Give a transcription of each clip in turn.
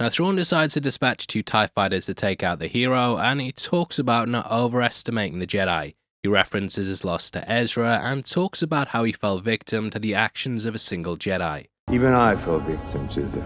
Now, Thrawn decides to dispatch 2 TIE fighters to take out the hero, and he talks about not overestimating the Jedi. He references his loss to Ezra and talks about how he fell victim to the actions of a single Jedi. Even I fell victim to the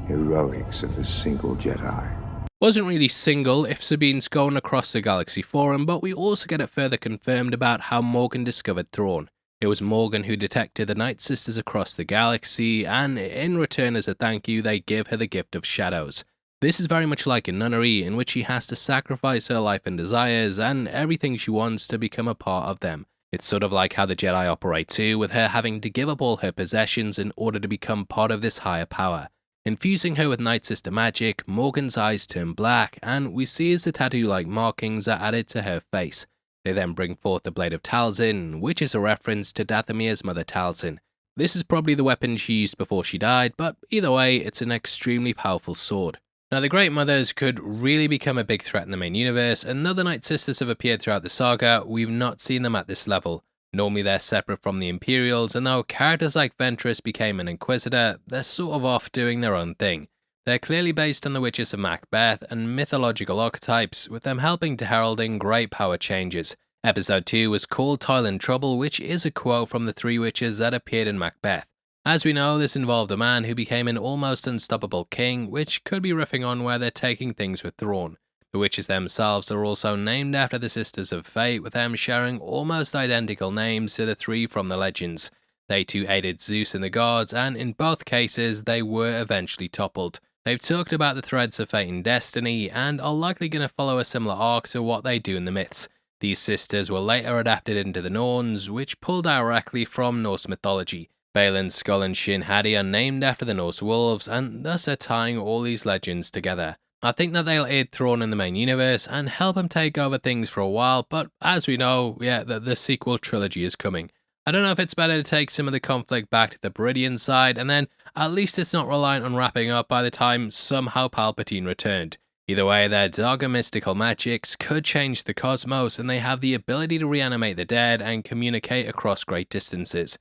heroics of a single Jedi. Wasn't really single if Sabine's going across the galaxy for him, but we also get it further confirmed about how Morgan discovered Thrawn. It was Morgan who detected the Nightsisters across the galaxy, and in return as a thank you, they give her the gift of shadows. This is very much like a nunnery, in which she has to sacrifice her life and desires and everything she wants to become a part of them. It's sort of like how the Jedi operate too, with her having to give up all her possessions in order to become part of this higher power. Infusing her with Nightsister magic, Morgan's eyes turn black, and we see as the tattoo-like markings are added to her face. They then bring forth the Blade of Talzin, which is a reference to Dathomir's mother Talzin. This is probably the weapon she used before she died, but either way, it's an extremely powerful sword. Now, the Great Mothers could really become a big threat in the main universe, and though the Nightsisters have appeared throughout the saga, we've not seen them at this level. Normally they're separate from the Imperials, and though characters like Ventress became an Inquisitor, they're sort of off doing their own thing. They're clearly based on the witches of Macbeth and mythological archetypes, with them helping to heralding great power changes. Episode 2 was called Toil and Trouble, which is a quote from the 3 witches that appeared in Macbeth. As we know, this involved a man who became an almost unstoppable king, which could be riffing on where they're taking things with Thrawn. The witches themselves are also named after the Sisters of Fate, with them sharing almost identical names to the 3 from the legends. They too aided Zeus and the gods, and in both cases, they were eventually toppled. They've talked about the threads of fate and destiny, and are likely going to follow a similar arc to what they do in the myths. These sisters were later adapted into the Norns, which pull directly from Norse mythology. Baylan, Skull and Shin are named after the Norse wolves, and thus are tying all these legends together. I think that they'll aid Thrawn in the main universe and help him take over things for a while, but as we know, the sequel trilogy is coming. I don't know if it's better to take some of the conflict back to the Beridian side, and then at least it's not reliant on wrapping up by the time somehow Palpatine returned. Either way, their dogma mystical magics could change the cosmos, and they have the ability to reanimate the dead and communicate across great distances.